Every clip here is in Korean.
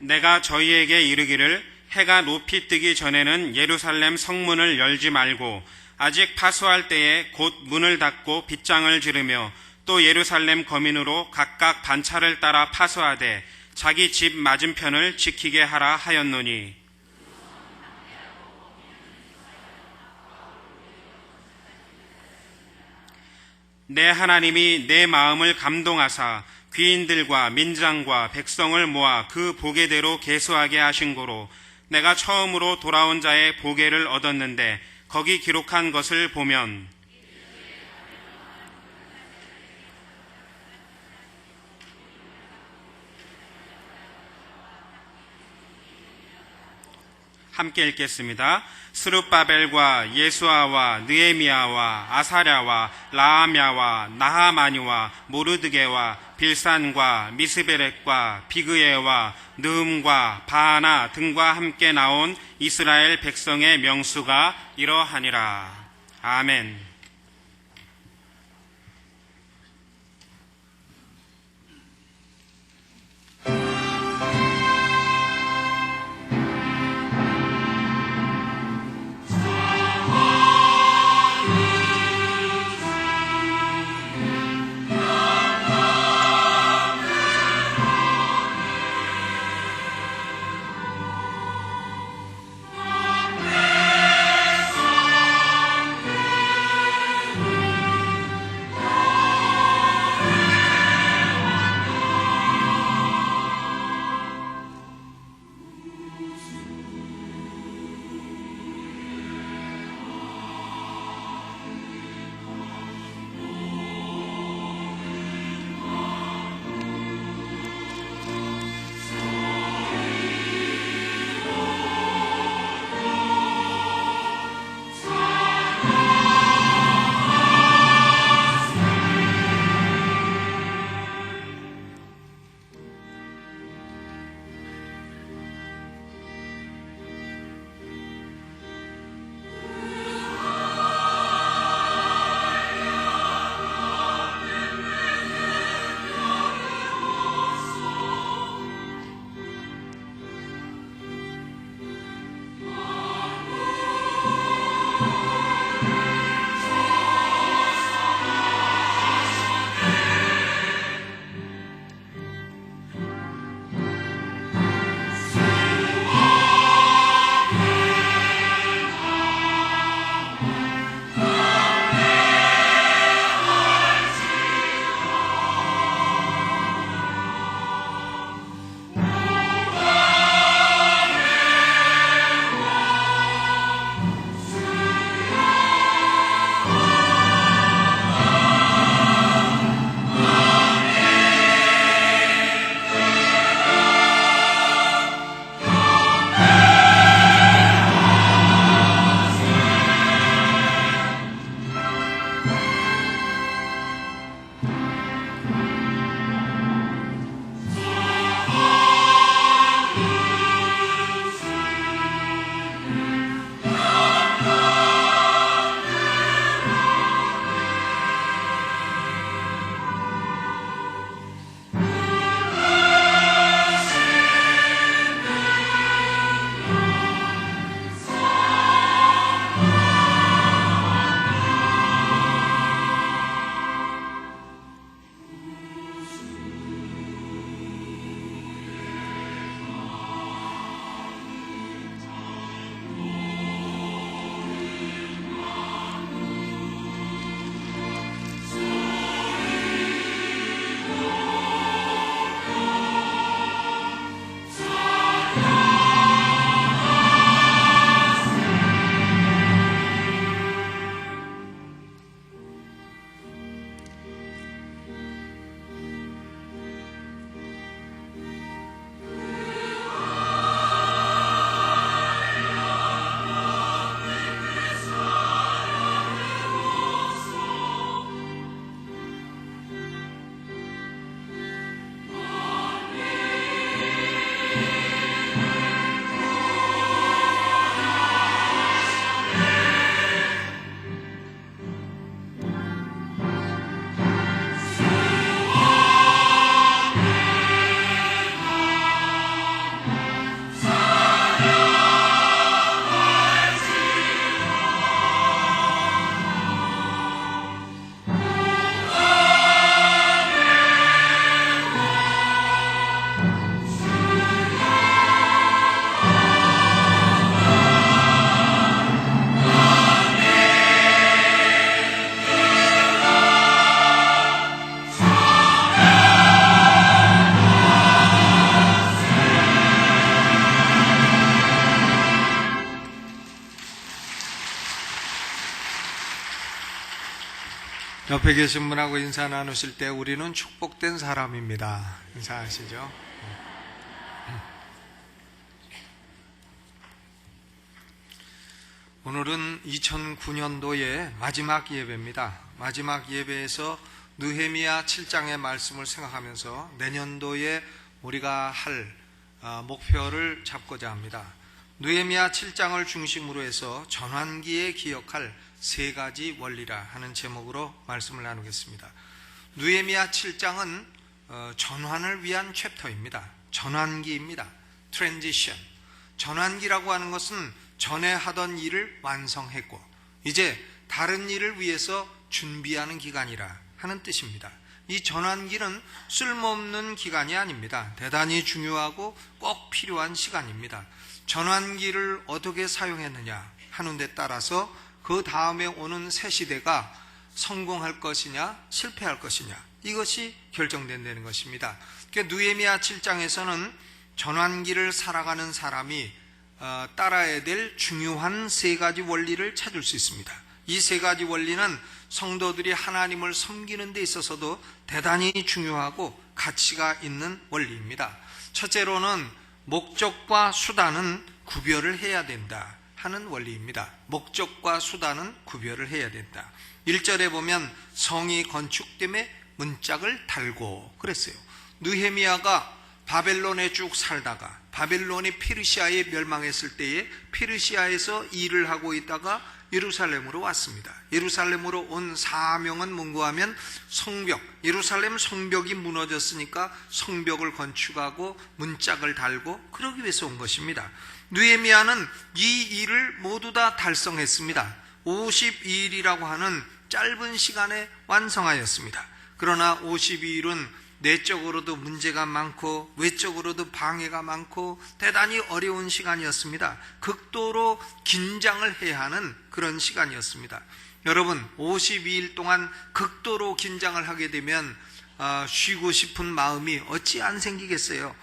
내가 저희에게 이르기를 해가 높이 뜨기 전에는 예루살렘 성문을 열지 말고 아직 파수할 때에 곧 문을 닫고 빗장을 지르며 또 예루살렘 거민으로 각각 반차를 따라 파수하되 자기 집 맞은편을 지키게 하라 하였노니, 내 하나님이 내 마음을 감동하사 귀인들과 민장과 백성을 모아 그 보게대로 계수하게 하신 고로 내가 처음으로 돌아온 자의 보게를 얻었는데 거기 기록한 것을 보면 함께 읽겠습니다. 스룹바벨과 예수아와 느헤미야와 아사랴와 라하랴와 나하마니와 모르드게와 빌산과 미스베렉과 비그에와 느흠과 바하나 등과 함께 나온 이스라엘 백성의 명수가 이러하니라. 아멘. 옆에 계신 분하고 인사 나누실 때 우리는 축복된 사람입니다. 인사하시죠. 오늘은 2009년도의 마지막 예배입니다. 마지막 예배에서 느헤미야 7장의 말씀을 생각하면서 내년도에 우리가 할 목표를 잡고자 합니다. 느헤미야 7장을 중심으로 해서 전환기에 기억할 세 가지 원리라 하는 제목으로 말씀을 나누겠습니다. 느헤미야 7장은 전환을 위한 챕터입니다. 전환기입니다. 트랜지션. 전환기라고 하는 것은 전에 하던 일을 완성했고 이제 다른 일을 위해서 준비하는 기간이라 하는 뜻입니다. 이 전환기는 쓸모없는 기간이 아닙니다. 대단히 중요하고 꼭 필요한 시간입니다. 전환기를 어떻게 사용했느냐 하는 데 따라서 그 다음에 오는 새 시대가 성공할 것이냐 실패할 것이냐 이것이 결정된다는 것입니다. 그러니까 느헤미야 7장에서는 전환기를 살아가는 사람이 따라야 될 중요한 세 가지 원리를 찾을 수 있습니다. 이 세 가지 원리는 성도들이 하나님을 섬기는 데 있어서도 대단히 중요하고 가치가 있는 원리입니다. 첫째로는 목적과 수단은 구별을 해야 된다 하는 원리입니다. 목적과 수단은 구별을 해야 된다. 1절에 보면 성이 건축됨에 문짝을 달고 그랬어요. 느헤미야가 바벨론에 쭉 살다가 바벨론이 페르시아에 멸망했을 때에 페르시아에서 일을 하고 있다가 예루살렘으로 왔습니다. 예루살렘으로 온 사명은 뭔가 하면 성벽, 예루살렘 성벽이 무너졌으니까 성벽을 건축하고 문짝을 달고 그러기 위해서 온 것입니다. 느헤미야는 이 일을 모두 다 달성했습니다. 52일이라고 하는 짧은 시간에 완성하였습니다. 그러나 52일은 내적으로도 문제가 많고 외적으로도 방해가 많고 대단히 어려운 시간이었습니다. 극도로 긴장을 해야 하는 그런 시간이었습니다. 여러분 52일 동안 극도로 긴장을 하게 되면 쉬고 싶은 마음이 어찌 안 생기겠어요.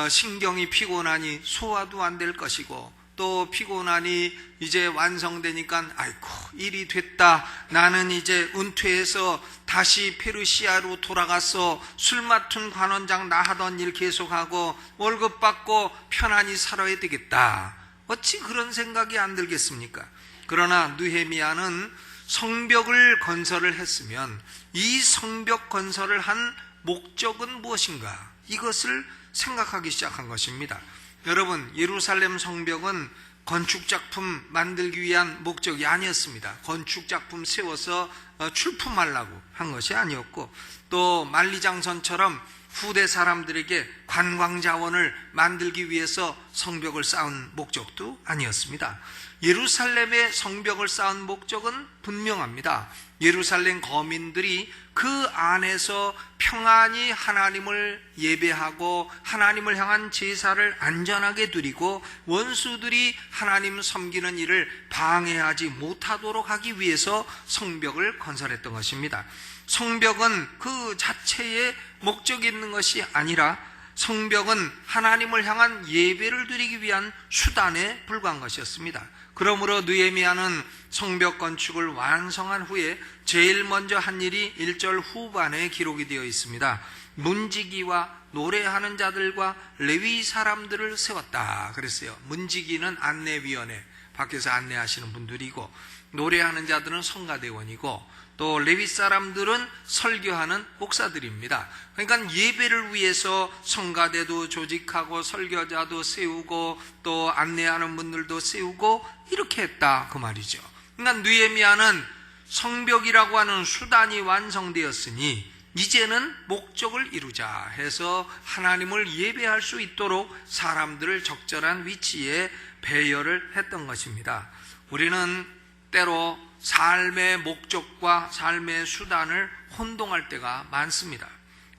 신경이 피곤하니 소화도 안 될 것이고 또 피곤하니 이제 완성되니까 아이고 일이 됐다, 나는 이제 은퇴해서 다시 페르시아로 돌아가서 술 맡은 관원장 나 하던 일 계속하고 월급 받고 편안히 살아야 되겠다, 어찌 그런 생각이 안 들겠습니까? 그러나 느헤미야는 성벽을 건설을 했으면 이 성벽 건설을 한 목적은 무엇인가, 이것을 생각하기 시작한 것입니다. 여러분 예루살렘 성벽은 건축작품 만들기 위한 목적이 아니었습니다. 건축작품 세워서 출품하려고 한 것이 아니었고 또 만리장성처럼 후대 사람들에게 관광자원을 만들기 위해서 성벽을 쌓은 목적도 아니었습니다. 예루살렘의 성벽을 쌓은 목적은 분명합니다. 예루살렘 거민들이 그 안에서 평안히 하나님을 예배하고 하나님을 향한 제사를 안전하게 드리고 원수들이 하나님 섬기는 일을 방해하지 못하도록 하기 위해서 성벽을 건설했던 것입니다. 성벽은 그 자체의 목적이 있는 것이 아니라 성벽은 하나님을 향한 예배를 드리기 위한 수단에 불과한 것이었습니다. 그러므로 느헤미야는 성벽 건축을 완성한 후에 제일 먼저 한 일이 1절 후반에 기록이 되어 있습니다. 문지기와 노래하는 자들과 레위 사람들을 세웠다 그랬어요. 문지기는 안내위원회, 밖에서 안내하시는 분들이고 노래하는 자들은 성가대원이고 또 레위 사람들은 설교하는 목사들입니다. 그러니까 예배를 위해서 성가대도 조직하고 설교자도 세우고 또 안내하는 분들도 세우고 이렇게 했다 그 말이죠. 그러니까 느헤미야는 성벽이라고 하는 수단이 완성되었으니 이제는 목적을 이루자 해서 하나님을 예배할 수 있도록 사람들을 적절한 위치에 배열을 했던 것입니다. 우리는 때로 삶의 목적과 삶의 수단을 혼동할 때가 많습니다.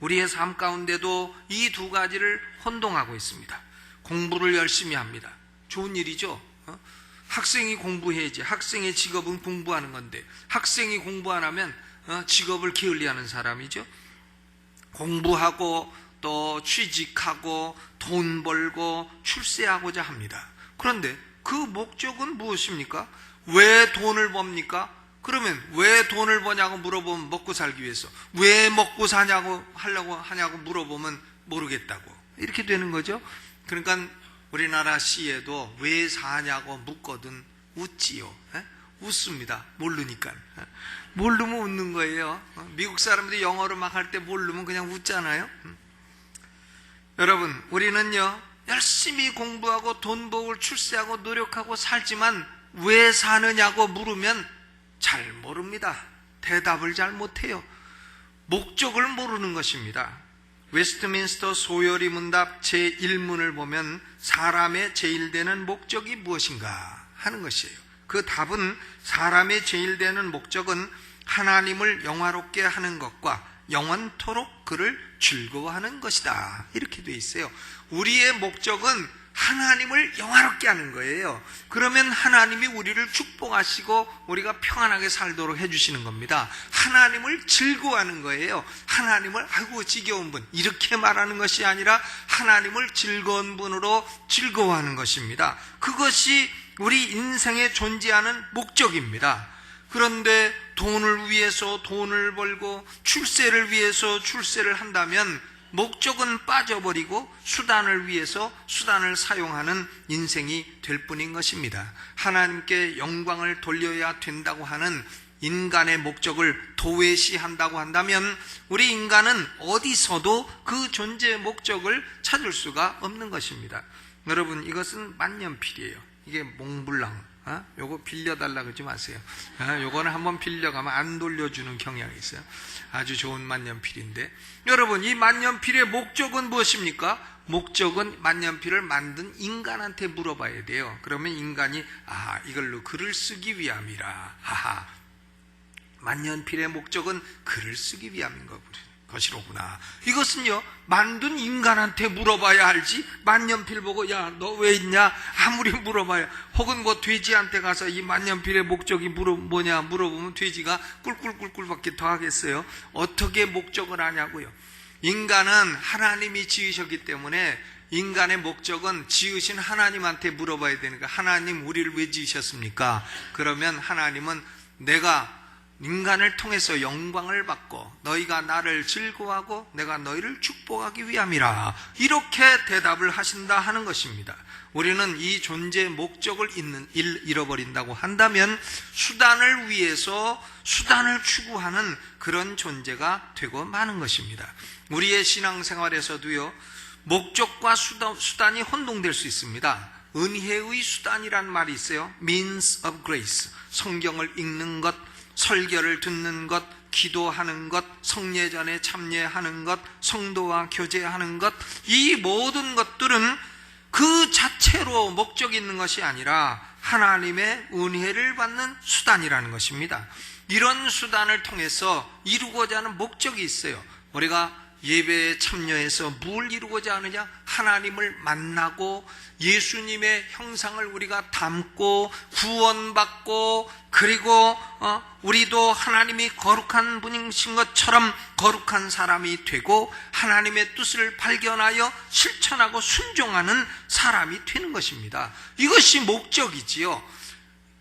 우리의 삶 가운데도 이 두 가지를 혼동하고 있습니다. 공부를 열심히 합니다. 좋은 일이죠. 학생이 공부해야지. 학생의 직업은 공부하는 건데 학생이 공부 안 하면 직업을 게을리하는 사람이죠. 공부하고 또 취직하고 돈 벌고 출세하고자 합니다. 그런데 그 목적은 무엇입니까? 왜 돈을 법니까? 그러면 왜 돈을 버냐고 물어보면 먹고 살기 위해서, 왜 먹고 사냐고 하려고 하냐고 물어보면 모르겠다고, 이렇게 되는 거죠. 그러니까 우리나라 시에도 왜 사냐고 묻거든 웃지요. 웃습니다. 모르니까. 모르면 웃는 거예요. 미국 사람들이 영어로 막 할 때 모르면 그냥 웃잖아요. 여러분, 우리는요 열심히 공부하고 돈 벌고 출세하고 노력하고 살지만 왜 사느냐고 물으면 잘 모릅니다. 대답을 잘 못해요. 목적을 모르는 것입니다. 웨스트민스터 소요리 문답 제1문을 보면 사람의 제일 되는 목적이 무엇인가 하는 것이에요. 그 답은 사람의 제일 되는 목적은 하나님을 영화롭게 하는 것과 영원토록 그를 즐거워하는 것이다, 이렇게 되어 있어요. 우리의 목적은 하나님을 영화롭게 하는 거예요. 그러면 하나님이 우리를 축복하시고 우리가 평안하게 살도록 해주시는 겁니다. 하나님을 즐거워하는 거예요. 하나님을 아이고 지겨운 분, 이렇게 말하는 것이 아니라 하나님을 즐거운 분으로 즐거워하는 것입니다. 그것이 우리 인생에 존재하는 목적입니다. 그런데 돈을 위해서 돈을 벌고 출세를 위해서 출세를 한다면 목적은 빠져버리고 수단을 위해서 수단을 사용하는 인생이 될 뿐인 것입니다. 하나님께 영광을 돌려야 된다고 하는 인간의 목적을 도외시한다고 한다면 우리 인간은 어디서도 그 존재의 목적을 찾을 수가 없는 것입니다. 여러분, 이것은 만년필이에요. 이게 몽블랑, 요거 빌려달라 그러지 마세요. 요거는 한번 빌려가면 안 돌려주는 경향이 있어요. 아주 좋은 만년필인데, 여러분, 이 만년필의 목적은 무엇입니까? 목적은 만년필을 만든 인간한테 물어봐야 돼요. 그러면 인간이 이걸로 글을 쓰기 위함이라. 만년필의 목적은 글을 쓰기 위함인 것이로구나. 이것은요 만든 인간한테 물어봐야 알지, 만년필 보고 야 너 왜 있냐 아무리 물어봐야, 혹은 뭐 돼지한테 가서 이 만년필의 목적이 뭐냐 물어보면 돼지가 꿀꿀꿀꿀밖에 더 하겠어요. 어떻게 목적을 아냐고요. 인간은 하나님이 지으셨기 때문에 인간의 목적은 지으신 하나님한테 물어봐야 되니까, 하나님 우리를 왜 지으셨습니까? 그러면 하나님은 내가 인간을 통해서 영광을 받고 너희가 나를 즐거워하고 내가 너희를 축복하기 위함이라, 이렇게 대답을 하신다 하는 것입니다. 우리는 이 존재의 목적을 잃어버린다고 한다면 수단을 위해서 수단을 추구하는 그런 존재가 되고 마는 것입니다. 우리의 신앙생활에서도요 목적과 수단이 혼동될 수 있습니다. 은혜의 수단이란 말이 있어요. means of grace. 성경을 읽는 것, 설교를 듣는 것, 기도하는 것, 성례전에 참여하는 것, 성도와 교제하는 것, 이 모든 것들은 그 자체로 목적이 있는 것이 아니라 하나님의 은혜를 받는 수단이라는 것입니다. 이런 수단을 통해서 이루고자 하는 목적이 있어요. 우리가 예배에 참여해서 뭘 이루고자 하느냐? 하나님을 만나고 예수님의 형상을 우리가 담고 구원받고, 그리고 우리도 하나님이 거룩한 분이신 것처럼 거룩한 사람이 되고 하나님의 뜻을 발견하여 실천하고 순종하는 사람이 되는 것입니다. 이것이 목적이지요.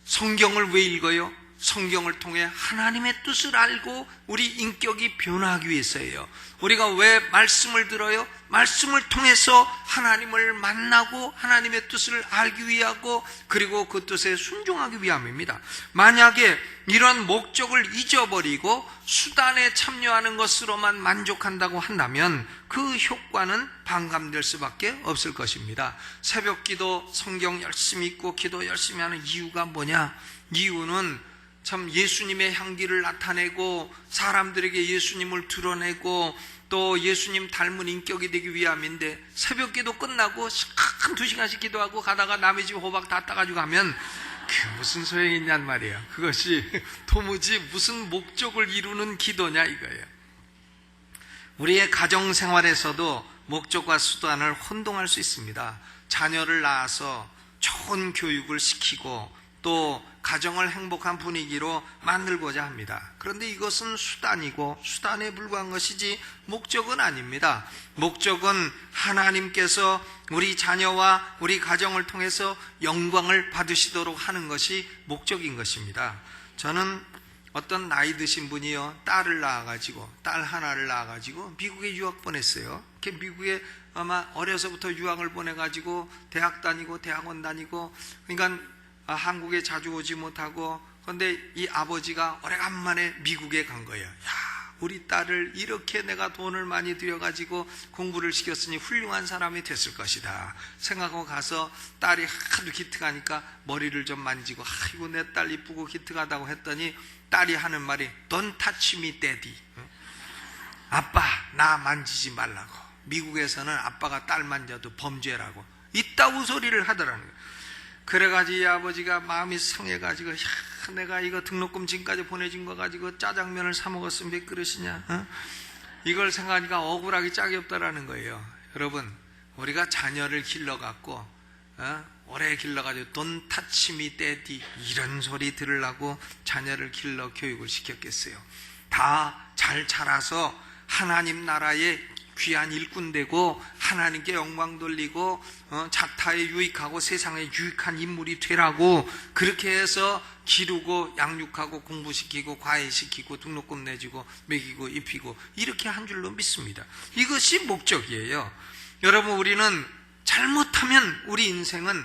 성경을 왜 읽어요? 성경을 통해 하나님의 뜻을 알고 우리 인격이 변화하기 위해서예요. 우리가 왜 말씀을 들어요? 말씀을 통해서 하나님을 만나고 하나님의 뜻을 알기 위하고, 그리고 그 뜻에 순종하기 위함입니다. 만약에 이런 목적을 잊어버리고 수단에 참여하는 것으로만 만족한다고 한다면 그 효과는 반감될 수밖에 없을 것입니다. 새벽기도 성경 열심히 읽고 기도 열심히 하는 이유가 뭐냐? 이유는 참 예수님의 향기를 나타내고 사람들에게 예수님을 드러내고 또 예수님 닮은 인격이 되기 위함인데, 새벽기도 끝나고 한 2시간씩 기도하고 가다가 남의 집 호박 다 따가지고 가면 그게 무슨 소용이 있냔 말이에요. 그것이 도무지 무슨 목적을 이루는 기도냐 이거예요. 우리의 가정생활에서도 목적과 수단을 혼동할 수 있습니다. 자녀를 낳아서 좋은 교육을 시키고 또 가정을 행복한 분위기로 만들고자 합니다. 그런데 이것은 수단이고 수단에 불과한 것이지 목적은 아닙니다. 목적은 하나님께서 우리 자녀와 우리 가정을 통해서 영광을 받으시도록 하는 것이 목적인 것입니다. 저는 어떤 나이 드신 분이요, 딸을 낳아가지고, 딸 하나를 낳아가지고, 미국에 유학 보냈어요. 미국에 아마 어려서부터 유학을 보내가지고, 대학 다니고, 대학원 다니고, 그러니까 한국에 자주 오지 못하고, 그런데 이 아버지가 오래간만에 미국에 간 거예요. 야, 우리 딸을 이렇게 내가 돈을 많이 들여가지고 공부를 시켰으니 훌륭한 사람이 됐을 것이다 생각하고 가서 딸이 하도 기특하니까 머리를 좀 만지고, 아이고 내 딸 이쁘고 기특하다고 했더니 딸이 하는 말이 Don't touch me, daddy. 아빠 나 만지지 말라고. 미국에서는 아빠가 딸 만져도 범죄라고 이따구 소리를 하더라는 거예요. 그래가지고 이 아버지가 마음이 상해가지고, 야, 내가 이거 등록금 지금까지 보내준 거 가지고 짜장면을 사 먹었으면 몇 그릇이냐, 어? 이걸 생각하니까 억울하기 짝이 없다라는 거예요. 여러분, 우리가 자녀를 길러갖고 오래 길러가지고 Don't touch me, daddy 이런 소리 들으려고 자녀를 길러 교육을 시켰겠어요? 다 잘 자라서 하나님 나라의 귀한 일꾼 되고 하나님께 영광 돌리고 자타에 유익하고 세상에 유익한 인물이 되라고 그렇게 해서 기르고 양육하고 공부시키고 과외시키고 등록금 내주고 먹이고 입히고 이렇게 한 줄로 믿습니다. 이것이 목적이에요. 여러분, 우리는 잘못하면 우리 인생은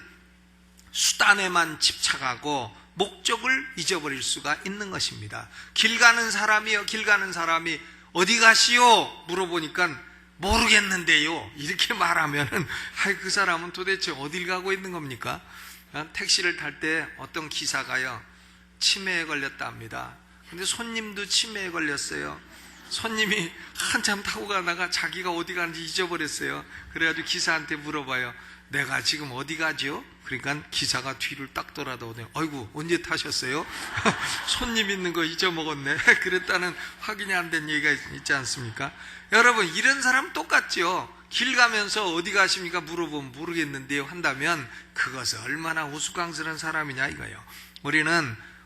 수단에만 집착하고 목적을 잊어버릴 수가 있는 것입니다. 길 가는 사람이요, 길 가는 사람이 어디 가시오? 물어보니까 모르겠는데요 이렇게 말하면은 그 사람은 도대체 어딜 가고 있는 겁니까? 택시를 탈 때 어떤 기사가요, 치매에 걸렸다 합니다. 근데 손님도 치매에 걸렸어요. 손님이 한참 타고 가다가 자기가 어디 가는지 잊어버렸어요. 그래가지고 기사한테 물어봐요. 내가 지금 어디 가죠? 그러니까 기사가 뒤를 딱 돌아다오네요. 아이고 언제 타셨어요? 손님 있는 거 잊어먹었네. 그랬다는 확인이 안 된 얘기가 있지 않습니까? 여러분, 이런 사람 똑같죠. 길 가면서 어디 가십니까? 물어보면 모르겠는데요 한다면 그것은 얼마나 우스꽝스러운 사람이냐 이거예요.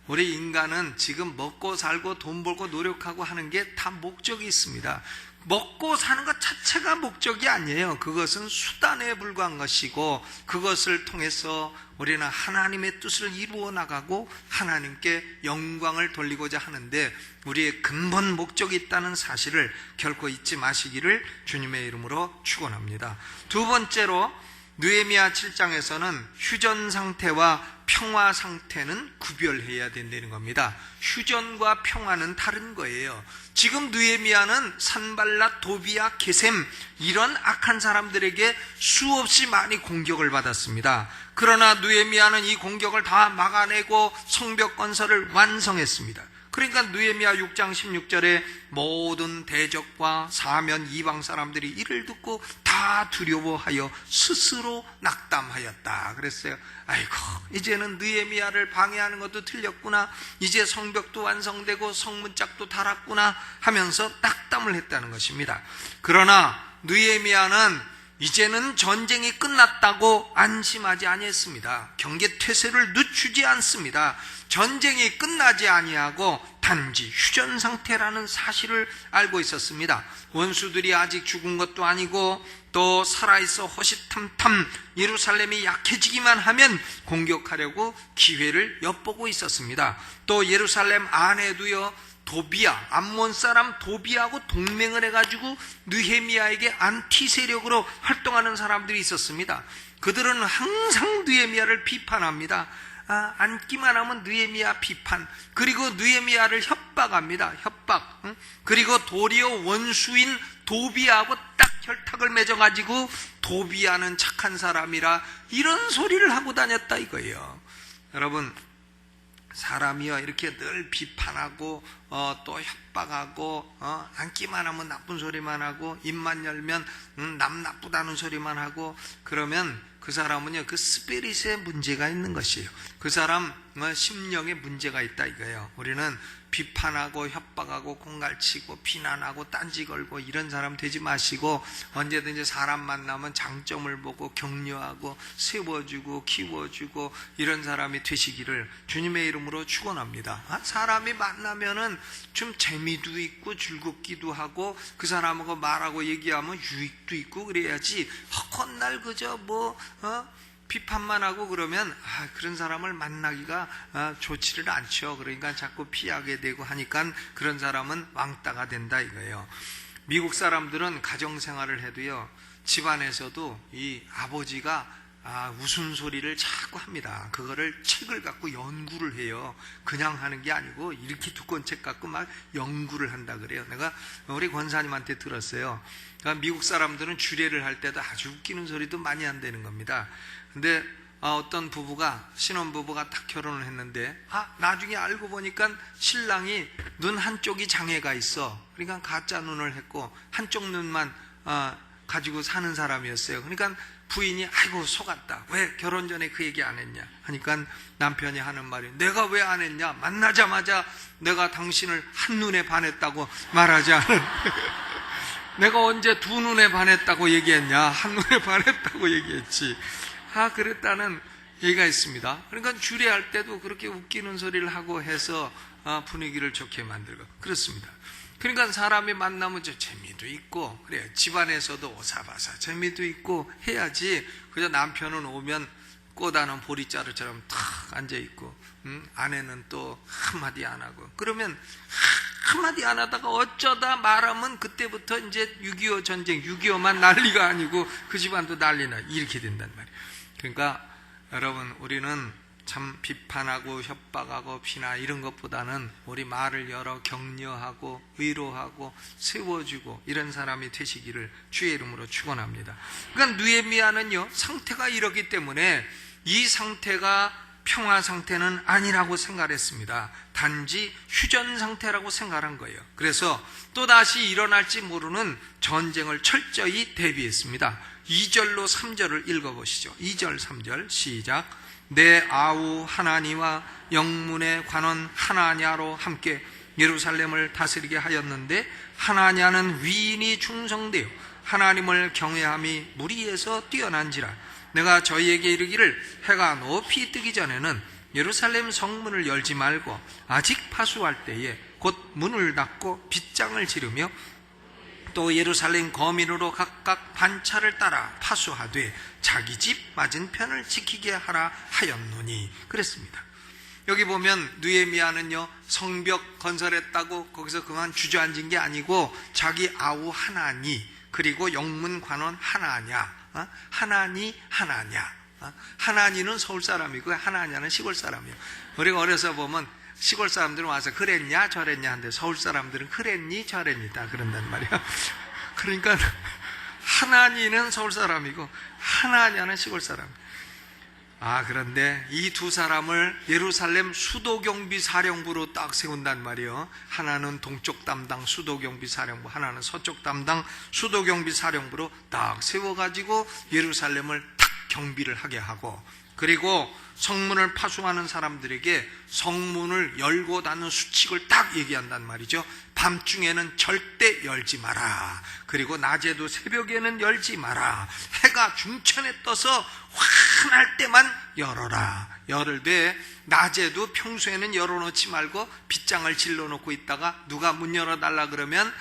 우리 인간은 지금 먹고 살고 돈 벌고 노력하고 하는 게 다 목적이 있습니다. 먹고 사는 것 자체가 목적이 아니에요. 그것은 수단에 불과한 것이고 그것을 통해서 우리는 하나님의 뜻을 이루어 나가고 하나님께 영광을 돌리고자 하는데 우리의 근본 목적이 있다는 사실을 결코 잊지 마시기를 주님의 이름으로 축원합니다. 두 번째로 느헤미야 7장에서는 휴전 상태와 평화 상태는 구별해야 된다는 겁니다. 휴전과 평화는 다른 거예요. 지금 느헤미야는 산발랏, 도비야, 게셈 이런 악한 사람들에게 수없이 많이 공격을 받았습니다. 그러나 느헤미야는 이 공격을 다 막아내고 성벽 건설을 완성했습니다. 그러니까 느헤미야 6장 16절에 모든 대적과 사면 이방 사람들이 이를 듣고 다 두려워하여 스스로 낙담하였다 그랬어요. 아이고, 이제는 느헤미야를 방해하는 것도 틀렸구나, 이제 성벽도 완성되고 성문짝도 달았구나 하면서 낙담을 했다는 것입니다. 그러나 느헤미야는 이제는 전쟁이 끝났다고 안심하지 아니했습니다. 경계태세를 늦추지 않습니다. 전쟁이 끝나지 아니하고 단지 휴전 상태라는 사실을 알고 있었습니다. 원수들이 아직 죽은 것도 아니고 또 살아있어 호시탐탐 예루살렘이 약해지기만 하면 공격하려고 기회를 엿보고 있었습니다. 또 예루살렘 안에도요, 도비야, 암몬 사람 도비하고 동맹을 해가지고 느헤미야에게 안티 세력으로 활동하는 사람들이 있었습니다. 그들은 항상 느헤미야를 비판합니다. 앉기만 하면 느헤미야 비판, 그리고 느헤미야를 협박합니다. 협박. 그리고 도리어 원수인 도비야하고 딱 결탁을 맺어가지고 도비야는 착한 사람이라 이런 소리를 하고 다녔다 이거예요. 여러분, 사람이요 이렇게 늘 비판하고 또 협박하고 앉기만 하면 나쁜 소리만 하고 입만 열면 남 나쁘다는 소리만 하고 그러면 그 사람은요 그 스피릿에 문제가 있는 것이에요. 그 사람 심령에 문제가 있다 이거예요. 우리는 비판하고 협박하고 공갈치고 비난하고 딴지 걸고 이런 사람 되지 마시고 언제든지 사람 만나면 장점을 보고 격려하고 세워주고 키워주고 이런 사람이 되시기를 주님의 이름으로 축원합니다. 사람이 만나면은 좀 재미도 있고 즐겁기도 하고 그 사람하고 말하고 얘기하면 유익도 있고 그래야지 헛날 그저 비판만 하고 그러면 그런 사람을 만나기가 좋지를 않죠. 그러니까 자꾸 피하게 되고 하니까 그런 사람은 왕따가 된다 이거예요. 미국 사람들은 가정생활을 해도요, 집안에서도 이 아버지가 웃음소리를 자꾸 합니다. 그거를 책을 갖고 연구를 해요. 그냥 하는 게 아니고 이렇게 두꺼운 책 갖고 막 연구를 한다 그래요. 내가 우리 권사님한테 들었어요. 그러니까 미국 사람들은 주례를 할 때도 아주 웃기는 소리도 많이 한다는 겁니다. 근데 어떤 부부가, 신혼부부가 딱 결혼을 했는데 나중에 알고 보니까 신랑이 눈 한쪽이 장애가 있어. 그러니까 가짜 눈을 했고 한쪽 눈만 가지고 사는 사람이었어요. 그러니까 부인이 아이고 속았다. 왜 결혼 전에 그 얘기 안 했냐 하니까 남편이 하는 말이, 내가 왜 안 했냐, 만나자마자 내가 당신을 한눈에 반했다고 말하지 않은 내가 언제 두 눈에 반했다고 얘기했냐, 한눈에 반했다고 얘기했지. 그랬다는 얘기가 있습니다. 그러니까 주례할 때도 그렇게 웃기는 소리를 하고 해서 분위기를 좋게 만들고 그렇습니다. 그러니까 사람이 만나면 재미도 있고 그래요. 집안에서도 오사바사 재미도 있고 해야지. 그저 남편은 오면 꼬다는 보리자루처럼 탁 앉아있고 아내는 또 한마디 안 하고 그러면 한마디 안 하다가 어쩌다 말하면 그때부터 이제 6.25 전쟁, 6.25만 난리가 아니고 그 집안도 난리나 이렇게 된단 말이에요. 그러니까 여러분, 우리는 참 비판하고 협박하고 비나 이런 것보다는 우리 말을 열어 격려하고 위로하고 세워주고 이런 사람이 되시기를 주의 이름으로 축원합니다. 그러니까 느헤미야는요, 상태가 이렇기 때문에 이 상태가 평화 상태는 아니라고 생각했습니다. 단지 휴전 상태라고 생각한 거예요. 그래서 또다시 일어날지 모르는 전쟁을 철저히 대비했습니다. 2절로 3절을 읽어보시죠. 2절 3절 시작. 내 아우 하나니와 영문의 관원 하나냐로 함께 예루살렘을 다스리게 하였는데 하나냐는 위인이 충성되어 하나님을 경외함이 무리에서 뛰어난지라. 내가 저희에게 이르기를 해가 높이 뜨기 전에는 예루살렘 성문을 열지 말고 아직 파수할 때에 곧 문을 닫고 빗장을 지르며 또 예루살렘 거민으로 각각 반차를 따라 파수하되 자기 집 맞은편을 지키게 하라 하였노니 그랬습니다. 여기 보면 느헤미야는요, 성벽 건설했다고 거기서 그만 주저앉은 게 아니고 자기 아우 하나니 그리고 영문 관원 하나냐, 하나냐, 하나니는 서울 사람이고 하나냐는 시골 사람이에요. 우리가 어려서 보면 시골 사람들은 와서 그랬냐 저랬냐 하는데 서울 사람들은 그랬니 저랬니 다 그런단 말이야. 그러니까 하나니는 서울 사람이고 하나냐는 시골 사람. 그런데 이 두 사람을 예루살렘 수도경비 사령부로 딱 세운단 말이에요. 하나는 동쪽 담당 수도경비 사령부, 하나는 서쪽 담당 수도경비 사령부로 딱 세워가지고 예루살렘을 딱 경비를 하게 하고, 그리고 성문을 파수하는 사람들에게 성문을 열고 닫는 수칙을 딱 얘기한단 말이죠. 밤중에는 절대 열지 마라. 그리고 낮에도 새벽에는 열지 마라. 해가 중천에 떠서 환할 때만 열어라. 열되 낮에도 평소에는 열어놓지 말고 빗장을 질러놓고 있다가 누가 문 열어달라 그러면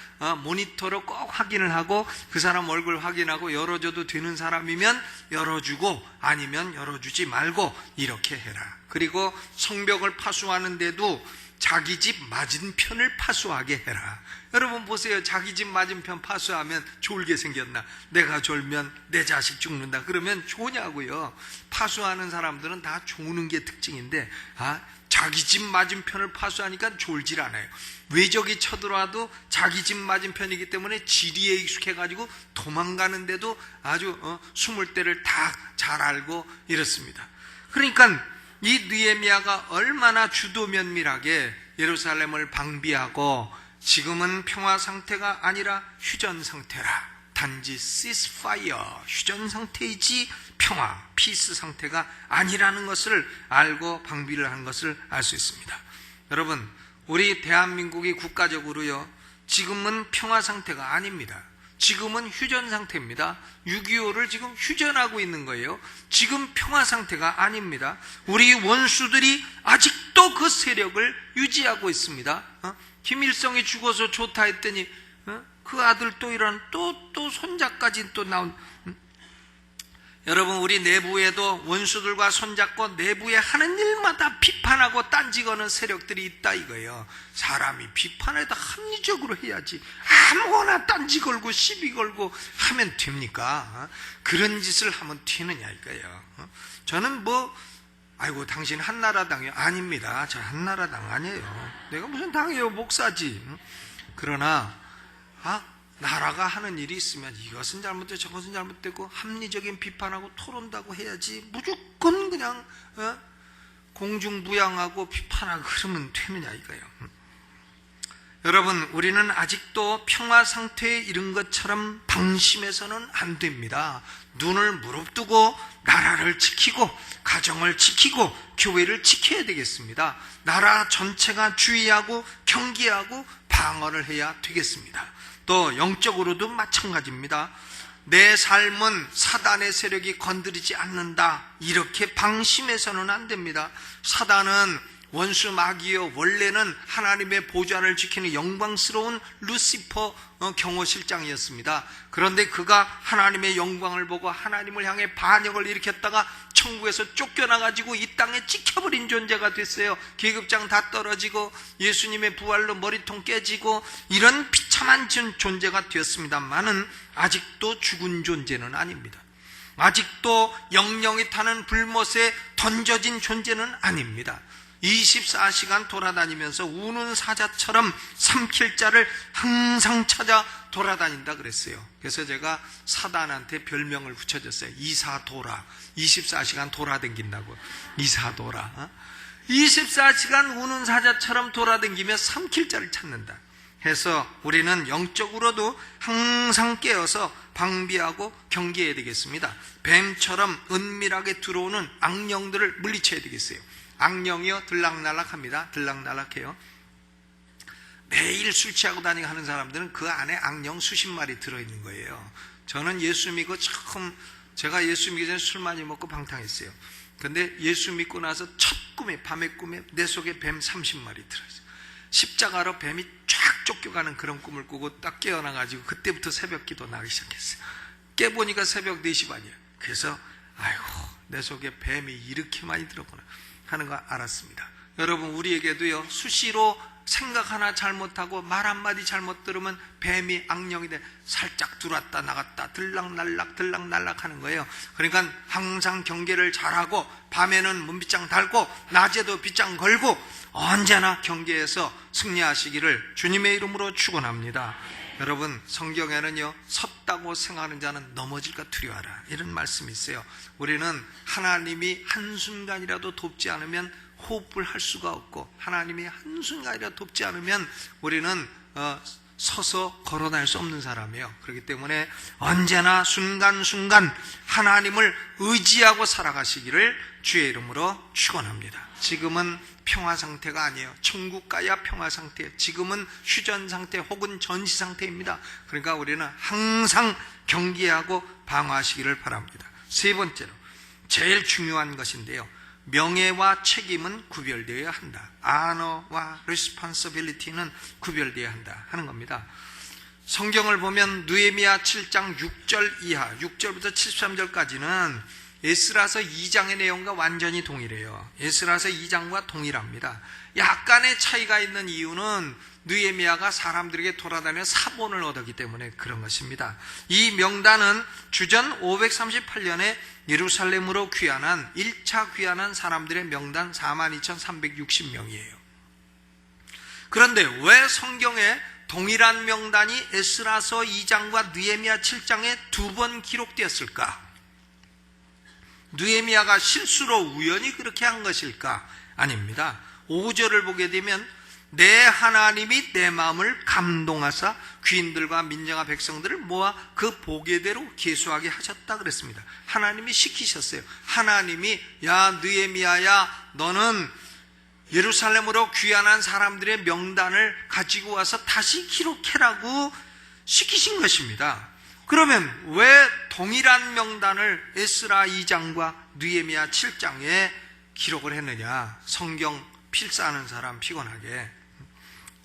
모니터로 꼭 확인을 하고 그 사람 얼굴 확인하고 열어줘도 되는 사람이면 열어주고 아니면 열어주지 말고 이렇게 해라. 그리고 성벽을 파수하는데도 자기 집 맞은편을 파수하게 해라. 여러분 보세요. 자기 집 맞은편 파수하면 졸게 생겼나? 내가 졸면 내 자식 죽는다. 그러면 좋냐고요. 파수하는 사람들은 다 조는 게 특징인데 자기 집 맞은편을 파수하니까 졸질 않아요. 외적이 쳐들어와도 자기 집 맞은편이기 때문에 지리에 익숙해가지고 도망가는데도 아주 숨을 때를 다 잘 알고 이렇습니다. 그러니까 이 느헤미야가 얼마나 주도면밀하게 예루살렘을 방비하고 지금은 평화 상태가 아니라 휴전 상태라. 단지 ceasefire, 휴전 상태이지 평화, 피스 상태가 아니라는 것을 알고 방비를 한 것을 알 수 있습니다. 여러분, 우리 대한민국이 국가적으로요, 지금은 평화 상태가 아닙니다. 지금은 휴전 상태입니다. 6.25를 지금 휴전하고 있는 거예요. 지금 평화 상태가 아닙니다. 우리 원수들이 아직도 그 세력을 유지하고 있습니다. 김일성이 죽어서 좋다 했더니 그 아들 또 이런 또 손자까지 또 나온. 여러분, 우리 내부에도 원수들과 손잡고 내부에 하는 일마다 비판하고 딴지거는 세력들이 있다 이거예요. 사람이 비판에다 합리적으로 해야지 아무거나 딴지 걸고 시비 걸고 하면 됩니까? 그런 짓을 하면 되느냐 이거예요. 저는 아이고 당신 한나라당이요? 아닙니다. 저 한나라당 아니에요. 내가 무슨 당이에요? 목사지. 그러나 나라가 하는 일이 있으면 이것은 잘못되고 저것은 잘못되고 합리적인 비판하고 토론다고 해야지 무조건 그냥 공중부양하고 비판하고 그러면 되느냐 이거예요. 여러분, 우리는 아직도 평화 상태에 이른 것처럼 방심해서는 안 됩니다. 눈을 무릅뜨고 나라를 지키고 가정을 지키고 교회를 지켜야 되겠습니다. 나라 전체가 주의하고 경계하고 방어를 해야 되겠습니다. 또 영적으로도 마찬가지입니다. 내 삶은 사단의 세력이 건드리지 않는다, 이렇게 방심해서는 안 됩니다. 사단은 원수 마귀요, 원래는 하나님의 보좌를 지키는 영광스러운 루시퍼 경호실장이었습니다. 그런데 그가 하나님의 영광을 보고 하나님을 향해 반역을 일으켰다가 천국에서 쫓겨나가지고 이 땅에 찍혀버린 존재가 됐어요. 계급장 다 떨어지고 예수님의 부활로 머리통 깨지고 이런 비참한 존재가 되었습니다만은 아직도 죽은 존재는 아닙니다. 아직도 영영이 타는 불못에 던져진 존재는 아닙니다. 24시간 돌아다니면서 우는 사자처럼 삼킬 자를 항상 찾아 돌아다닌다 그랬어요. 그래서 제가 사단한테 별명을 붙여줬어요. 이사도라. 24시간 돌아다닌다고. 이사도라. 24시간 우는 사자처럼 돌아다니며 삼킬 자를 찾는다 해서 우리는 영적으로도 항상 깨어서 방비하고 경계해야 되겠습니다. 뱀처럼 은밀하게 들어오는 악령들을 물리쳐야 되겠어요. 악령이요, 들락날락합니다. 들락날락해요. 매일 술 취하고 다니고 하는 사람들은 그 안에 악령 수십 마리 들어있는 거예요. 저는 예수 믿고 제가 예수 믿기 전에 술 많이 먹고 방탕했어요. 근데 예수 믿고 나서 첫 꿈에, 밤의 꿈에 내 속에 뱀 30마리 들어있어요. 십자가로 뱀이 쫙 쫓겨가는 그런 꿈을 꾸고 딱 깨어나가지고 그때부터 새벽 기도 나기 시작했어요. 깨보니까 새벽 4시 반이에요. 그래서 아이고, 내 속에 뱀이 이렇게 많이 들었구나 하는 거 알았습니다. 여러분, 우리에게도요, 수시로 생각 하나 잘못하고 말 한마디 잘못 들으면 뱀이 악령이 돼 살짝 들어왔다 나갔다 들락날락 하는 거예요. 그러니까 항상 경계를 잘하고 밤에는 문빗장 달고 낮에도 빗장 걸고 언제나 경계에서 승리하시기를 주님의 이름으로 축원합니다. 여러분, 성경에는요, 섰다고 생각하는 자는 넘어질까 두려워하라, 이런 말씀이 있어요. 우리는 하나님이 한순간이라도 돕지 않으면 호흡을 할 수가 없고, 하나님이 한순간이라도 돕지 않으면 우리는 서서 걸어다닐 수 없는 사람이에요. 그렇기 때문에 언제나 순간순간 하나님을 의지하고 살아가시기를 주의 이름으로 축원합니다. 지금은 평화 상태가 아니에요. 천국 가야 평화 상태예요. 지금은 휴전 상태 혹은 전시 상태입니다. 그러니까 우리는 항상 경계하고 방어하시기를 바랍니다. 세 번째로, 제일 중요한 것인데요, 명예와 책임은 구별되어야 한다. honor와 responsibility는 구별되어야 한다 하는 겁니다. 성경을 보면 느헤미야 7장 6절 이하, 6절부터 73절까지는 에스라서 2장의 내용과 완전히 동일해요. 에스라서 2장과 동일합니다. 약간의 차이가 있는 이유는 느헤미야가 사람들에게 돌아다녀 사본을 얻었기 때문에 그런 것입니다. 이 명단은 주전 538년에 예루살렘으로 귀환한 1차 귀환한 사람들의 명단 42,360명이에요. 그런데 왜 성경에 동일한 명단이 에스라서 2장과 느헤미야 7장에 두 번 기록되었을까? 느헤미야가 실수로 우연히 그렇게 한 것일까? 아닙니다. 5절을 보게 되면 내 하나님이 내 마음을 감동하사 귀인들과 민정아 백성들을 모아 그 보게대로 계수하게 하셨다 그랬습니다. 하나님이 시키셨어요. 하나님이 야 느헤미야야, 너는 예루살렘으로 귀환한 사람들의 명단을 가지고 와서 다시 기록해라고 시키신 것입니다. 그러면 왜 동일한 명단을 에스라 2장과 느헤미야 7장에 기록을 했느냐? 성경 필사하는 사람 피곤하게.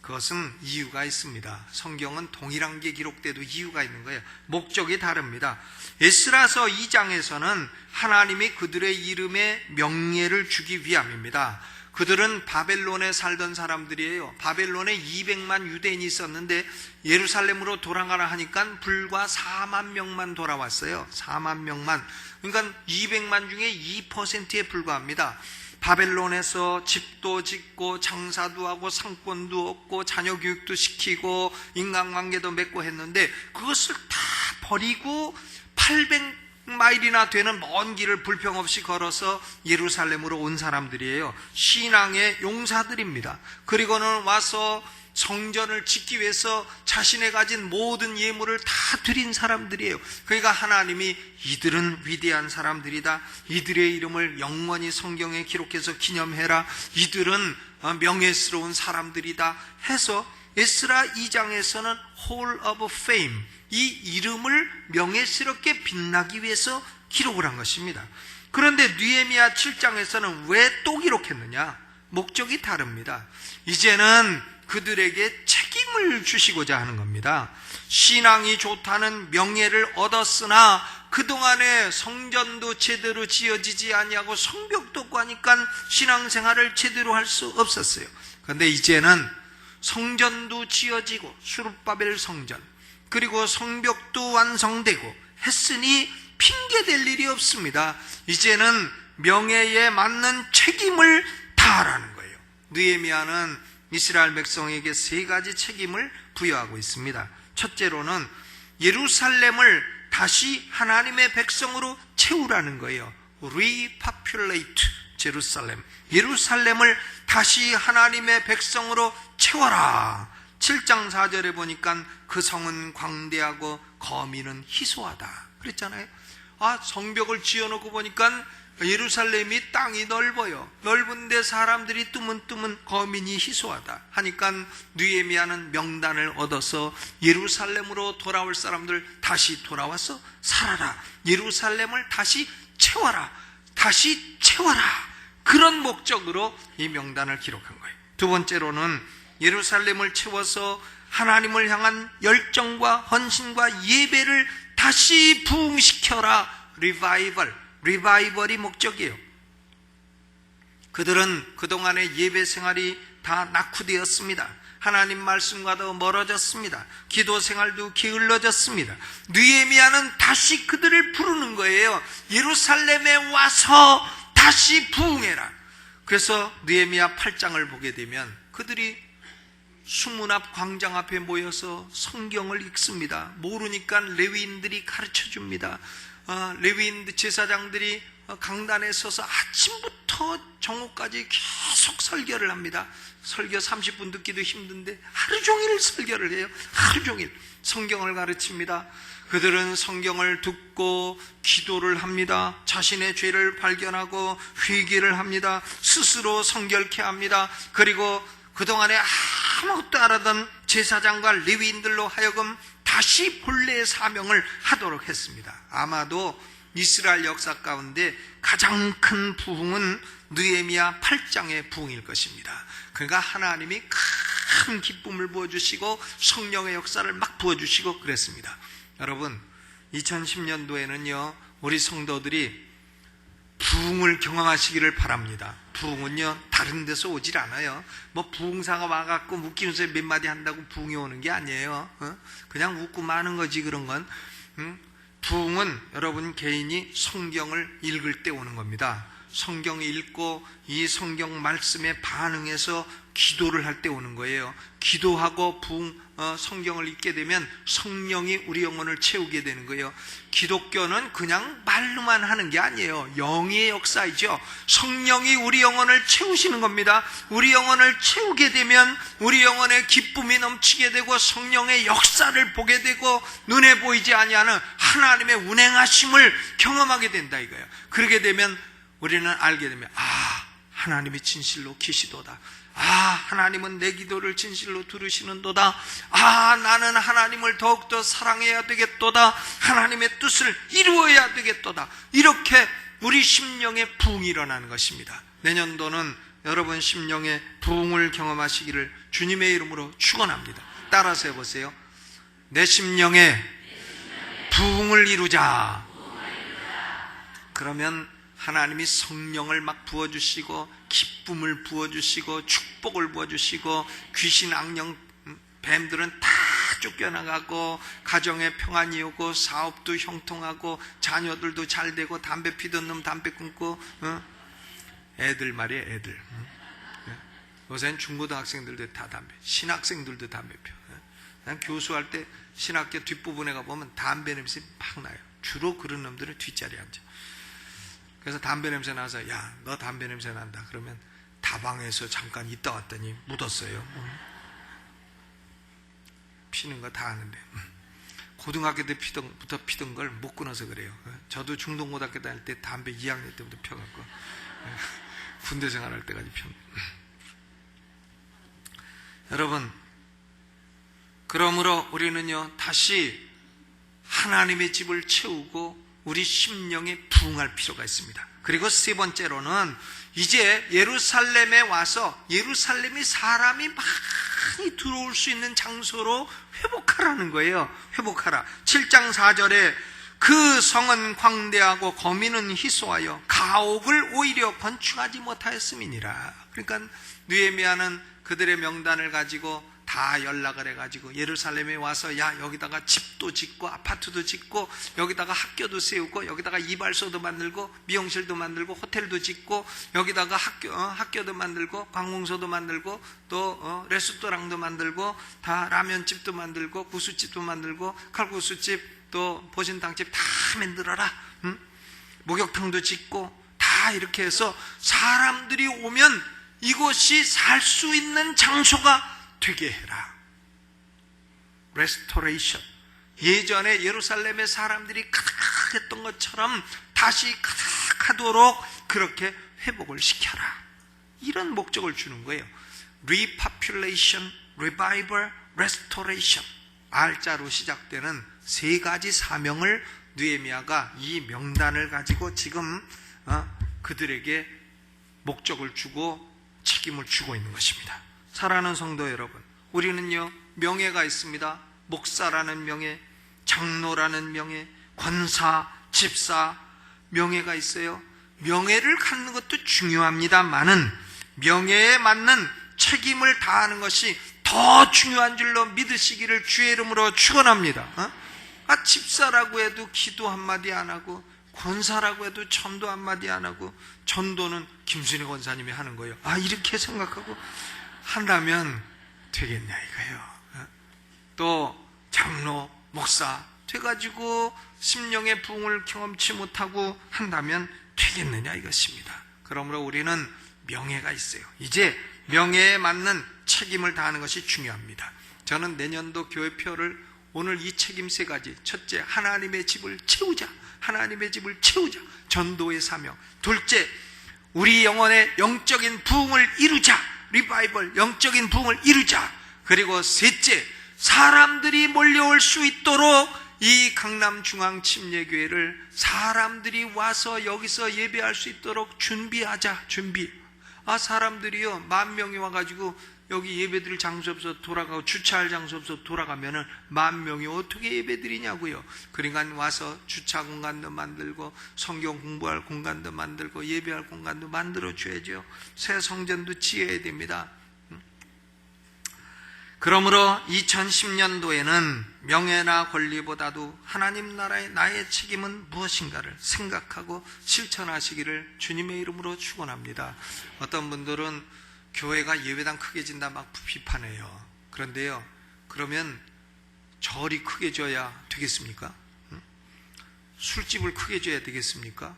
그것은 이유가 있습니다. 성경은 동일한 게 기록돼도 이유가 있는 거예요. 목적이 다릅니다. 에스라서 2장에서는 하나님이 그들의 이름에 명예를 주기 위함입니다. 그들은 바벨론에 살던 사람들이에요. 바벨론에 200만 유대인이 있었는데 예루살렘으로 돌아가라 하니까 불과 4만 명만 돌아왔어요. 4만 명만. 그러니까 200만 중에 2%에 불과합니다. 바벨론에서 집도 짓고 장사도 하고 상권도 얻고 자녀 교육도 시키고 인간관계도 맺고 했는데 그것을 다 버리고 800마일이나 되는 먼 길을 불평 없이 걸어서 예루살렘으로 온 사람들이에요. 신앙의 용사들입니다. 그리고는 와서 성전을 짓기 위해서 자신의 가진 모든 예물을 다 드린 사람들이에요. 그러니까 하나님이 이들은 위대한 사람들이다, 이들의 이름을 영원히 성경에 기록해서 기념해라, 이들은 명예스러운 사람들이다 해서 에스라 2장에서는 Hall of Fame, 이 이름을 명예스럽게 빛나기 위해서 기록을 한 것입니다. 그런데 느헤미야 7장에서는 왜 또 기록했느냐? 목적이 다릅니다. 이제는 그들에게 책임을 주시고자 하는 겁니다. 신앙이 좋다는 명예를 얻었으나 그동안에 성전도 제대로 지어지지 아니하고 성벽도 없고 하니까 신앙생활을 제대로 할 수 없었어요. 그런데 이제는 성전도 지어지고 수룹바벨 성전, 그리고 성벽도 완성되고 했으니 핑계댈 일이 없습니다. 이제는 명예에 맞는 책임을 다하라는 거예요. 느헤미야는 이스라엘 백성에게 세 가지 책임을 부여하고 있습니다. 첫째로는 예루살렘을 다시 하나님의 백성으로 채우라는 거예요. Repopulate Jerusalem. 예루살렘을 다시 하나님의 백성으로 채워라. 7장 4절에 보니까 그 성은 광대하고 거민은 희소하다 그랬잖아요. 성벽을 지어놓고 보니까 예루살렘이 땅이 넓어요. 넓은데 사람들이 뜨문뜨문 거민이 희소하다 하니까 느헤미야는 명단을 얻어서 예루살렘으로 돌아올 사람들 다시 돌아와서 살아라, 예루살렘을 다시 채워라, 다시 채워라, 그런 목적으로 이 명단을 기록한 거예요. 두 번째로는 예루살렘을 채워서 하나님을 향한 열정과 헌신과 예배를 다시 부흥시켜라. 리바이벌이 목적이에요. 그들은 그동안의 예배 생활이 다 낙후되었습니다. 하나님 말씀과도 멀어졌습니다. 기도 생활도 게을러졌습니다. 느헤미야는 다시 그들을 부르는 거예요. 예루살렘에 와서 다시 부흥해라. 그래서 느헤미야 8장을 보게 되면 그들이 수문 앞 광장 앞에 모여서 성경을 읽습니다. 모르니까 레위인들이 가르쳐 줍니다. 레위인 제사장들이 강단에 서서 아침부터 정오까지 계속 설교를 합니다. 설교 30분 듣기도 힘든데 하루 종일 설교를 해요. 하루 종일 성경을 가르칩니다. 그들은 성경을 듣고 기도를 합니다. 자신의 죄를 발견하고 회개를 합니다. 스스로 성결케 합니다. 그리고 그동안에 아무것도 안 하던 제사장과 레위인들로 하여금 다시 본래의 사명을 하도록 했습니다. 아마도 이스라엘 역사 가운데 가장 큰 부흥은 느헤미야 8장의 부흥일 것입니다. 그러니까 하나님이 큰 기쁨을 부어주시고 성령의 역사를 막 부어주시고 그랬습니다. 여러분, 2010년도에는요 우리 성도들이 부흥을 경험하시기를 바랍니다. 부흥은요 다른 데서 오질 않아요. 부흥사가 와갖고 웃기면서 몇 마디 한다고 부흥이 오는 게 아니에요. 그냥 웃고 마는 거지. 그런 건 부흥은 여러분 개인이 성경을 읽을 때 오는 겁니다. 성경 읽고 이 성경 말씀에 반응해서 기도를 할 때 오는 거예요. 기도하고 성경을 읽게 되면 성령이 우리 영혼을 채우게 되는 거예요. 기독교는 그냥 말로만 하는 게 아니에요. 영의 역사이죠. 성령이 우리 영혼을 채우시는 겁니다. 우리 영혼을 채우게 되면 우리 영혼에 기쁨이 넘치게 되고 성령의 역사를 보게 되고 눈에 보이지 아니하는 하나님의 운행하심을 경험하게 된다 이거예요. 그러게 되면 우리는 알게 되면 하나님이 진실로 계시도다. 하나님은 내 기도를 진실로 들으시는도다. 나는 하나님을 더욱더 사랑해야 되겠도다. 하나님의 뜻을 이루어야 되겠도다. 이렇게 우리 심령의 부흥이 일어나는 것입니다. 내년도는 여러분 심령의 부흥을 경험하시기를 주님의 이름으로 축원합니다. 따라서 해보세요. 내 심령에 부흥을 이루자. 그러면 하나님이 성령을 막 부어주시고 기쁨을 부어주시고 축복을 부어주시고 귀신 악령 뱀들은 다 쫓겨나가고 가정에 평안이 오고 사업도 형통하고 자녀들도 잘 되고 담배 피던 놈 담배 끊고 애들 말이에요. 애들 요새는 중고등학생들도 다 담배, 신학생들도 담배 펴. 난 교수할 때 신학교 뒷부분에 가보면 담배 냄새 막 나요. 주로 그런 놈들은 뒷자리에 앉아. 그래서 담배 냄새 나서 야, 너 담배 냄새 난다 그러면 다방에서 잠깐 있다 왔더니 묻었어요. 피는 거 다 아는데 고등학교 때부터 피던 걸 못 끊어서 그래요. 저도 중동고등학교 다닐 때 담배 2학년 때부터 펴갖고 군대 생활할 때까지 폈는데 여러분, 그러므로 우리는요 다시 하나님의 집을 채우고 우리 심령에 부흥할 필요가 있습니다. 그리고 세 번째로는 이제 예루살렘에 와서 예루살렘이 사람이 많이 들어올 수 있는 장소로 회복하라는 거예요. 회복하라. 7장 4절에 그 성은 광대하고 거민은 희소하여 가옥을 오히려 건축하지 못하였음이니라. 그러니까 느헤미야는 그들의 명단을 가지고 다 연락을 해가지고 예루살렘에 와서 야 여기다가 집도 짓고 아파트도 짓고 여기다가 학교도 세우고 여기다가 이발소도 만들고 미용실도 만들고 호텔도 짓고 여기다가 학교도 만들고 관공서도 만들고 또 레스토랑도 만들고 다 라면집도 만들고 구수집도 만들고 칼국수집 또 보신탕집 다 만들어라. 목욕탕도 짓고 다 이렇게 해서 사람들이 오면 이곳이 살 수 있는 장소가 되게 해라. 레스토레이션. 예전에 예루살렘의 사람들이 가득했던 것처럼 다시 가득하도록 그렇게 회복을 시켜라. 이런 목적을 주는 거예요. Repopulation, Revival, Restoration. R자로 시작되는 세 가지 사명을 느헤미야가 이 명단을 가지고 지금 그들에게 목적을 주고 책임을 주고 있는 것입니다. 사랑하는 성도 여러분, 우리는요 명예가 있습니다. 목사라는 명예, 장로라는 명예, 권사, 집사 명예가 있어요. 명예를 갖는 것도 중요합니다만은 명예에 맞는 책임을 다하는 것이 더 중요한 줄로 믿으시기를 주의 이름으로 축원합니다. 집사라고 해도 기도 한마디 안 하고 권사라고 해도 전도 한마디 안 하고 전도는 김순희 권사님이 하는 거예요. 이렇게 생각하고 한다면 되겠냐 이거예요. 또 장로, 목사 돼가지고 심령의 부흥을 경험치 못하고 한다면 되겠느냐 이것입니다. 그러므로 우리는 명예가 있어요. 이제 명예에 맞는 책임을 다하는 것이 중요합니다. 저는 내년도 교회표를 오늘 이 책임 세 가지. 첫째, 하나님의 집을 채우자. 하나님의 집을 채우자. 전도의 사명. 둘째, 우리 영혼의 영적인 부흥을 이루자. 리바이벌, 영적인 부흥을 이루자. 그리고 셋째, 사람들이 몰려올 수 있도록 이 강남중앙침례교회를 사람들이 와서 여기서 예배할 수 있도록 준비하자. 준비. 사람들이요 10,000명이 와가지고 여기 예배드릴 장소 없어 돌아가고 주차할 장소 없어 돌아가면은 10,000명이 어떻게 예배드리냐고요. 그러니까 와서 주차 공간도 만들고 성경 공부할 공간도 만들고 예배할 공간도 만들어 줘야죠. 새 성전도 지어야 됩니다. 그러므로 2010년도에는 명예나 권리보다도 하나님 나라의 나의 책임은 무엇인가를 생각하고 실천하시기를 주님의 이름으로 축원합니다. 어떤 분들은 교회가 예배당 크게 진다 막 비판해요. 그런데요, 그러면 절이 크게 져야 되겠습니까? 술집을 크게 져야 되겠습니까?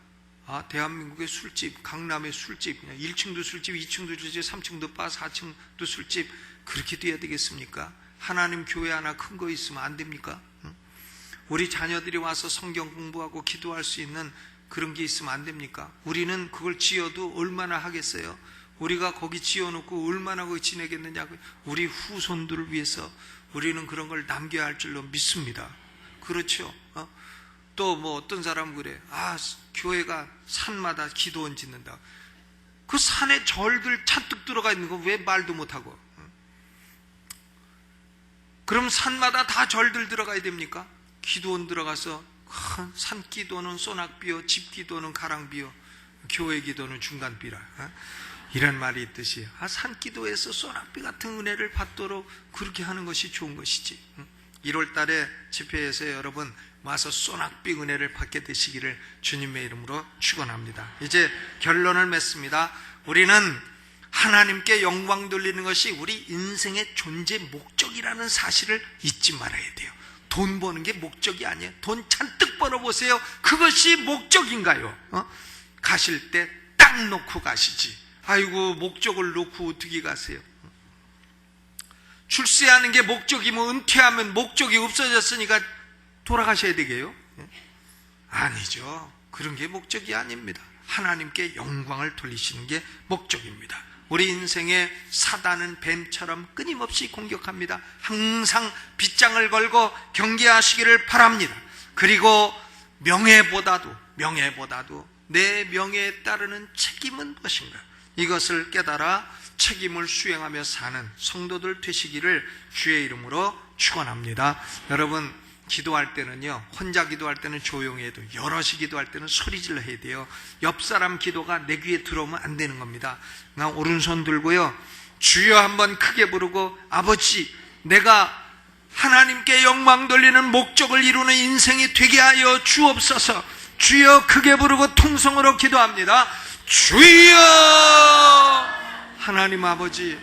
대한민국의 술집, 강남의 술집, 1층도 술집, 2층도 술집, 3층도 바, 4층도 술집 그렇게 돼야 되겠습니까? 하나님 교회 하나 큰 거 있으면 안 됩니까? 우리 자녀들이 와서 성경 공부하고 기도할 수 있는 그런 게 있으면 안 됩니까? 우리는 그걸 지어도 얼마나 하겠어요? 우리가 거기 지어놓고 얼마나 거기 지내겠느냐고. 우리 후손들을 위해서 우리는 그런 걸 남겨야 할 줄로 믿습니다. 그렇죠? 또 뭐 어떤 사람은 그래. 교회가 산마다 기도원 짓는다. 그 산에 절들 잔뜩 들어가 있는 거 왜 말도 못하고. 그럼 산마다 다 절들 들어가야 됩니까? 기도원 들어가서 산 기도는 소낙비요, 집 기도는 가랑비요, 교회 기도는 중간비라, 이런 말이 있듯이 산 기도에서 소낙비 같은 은혜를 받도록 그렇게 하는 것이 좋은 것이지. 1월 달에 집회에서 여러분 와서 소낙비 은혜를 받게 되시기를 주님의 이름으로 축원합니다. 이제 결론을 맺습니다. 우리는 하나님께 영광 돌리는 것이 우리 인생의 존재 목적이라는 사실을 잊지 말아야 돼요. 돈 버는 게 목적이 아니에요. 돈 잔뜩 벌어보세요. 그것이 목적인가요? 가실 때 딱 놓고 가시지. 아이고, 목적을 놓고 어떻게 가세요? 출세하는 게 목적이면 은퇴하면 목적이 없어졌으니까 돌아가셔야 되게요? 아니죠. 그런 게 목적이 아닙니다. 하나님께 영광을 돌리시는 게 목적입니다. 우리 인생에 사단은 뱀처럼 끊임없이 공격합니다. 항상 빗장을 걸고 경계하시기를 바랍니다. 그리고 명예보다도 내 명예에 따르는 책임은 무엇인가? 이것을 깨달아 책임을 수행하며 사는 성도들 되시기를 주의 이름으로 축원합니다. 여러분, 기도할 때는요, 혼자 기도할 때는 조용히 해도 여럿이 기도할 때는 소리질러 해야 돼요. 옆 사람 기도가 내 귀에 들어오면 안 되는 겁니다. 나 오른손 들고요, 주여 한번 크게 부르고, 아버지, 내가 하나님께 영광 돌리는 목적을 이루는 인생이 되게 하여 주옵소서. 주여 크게 부르고 통성으로 기도합니다. 주여! 하나님 아버지,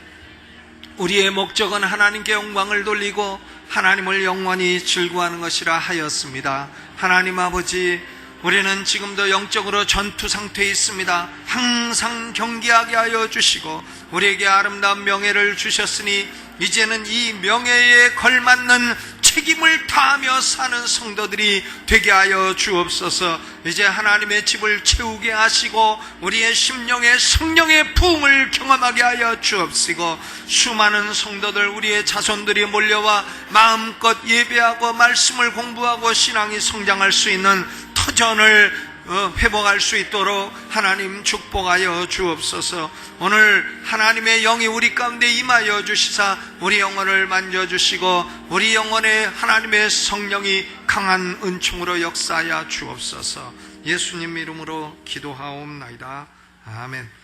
우리의 목적은 하나님께 영광을 돌리고 하나님을 영원히 즐거워하는 것이라 하였습니다. 하나님 아버지, 우리는 지금도 영적으로 전투 상태에 있습니다. 항상 경계하게 하여 주시고 우리에게 아름다운 명예를 주셨으니 이제는 이 명예에 걸맞는 책임을 다하며 사는 성도들이 되게 하여 주옵소서. 이제 하나님의 집을 채우게 하시고 우리의 심령에 성령의 부흥을 경험하게 하여 주옵시고, 수많은 성도들, 우리의 자손들이 몰려와 마음껏 예배하고 말씀을 공부하고 신앙이 성장할 수 있는 터전을 회복할 수 있도록 하나님 축복하여 주옵소서. 오늘 하나님의 영이 우리 가운데 임하여 주시사 우리 영혼을 만져주시고 우리 영혼에 하나님의 성령이 강한 은총으로 역사하여 주옵소서. 예수님 이름으로 기도하옵나이다. 아멘.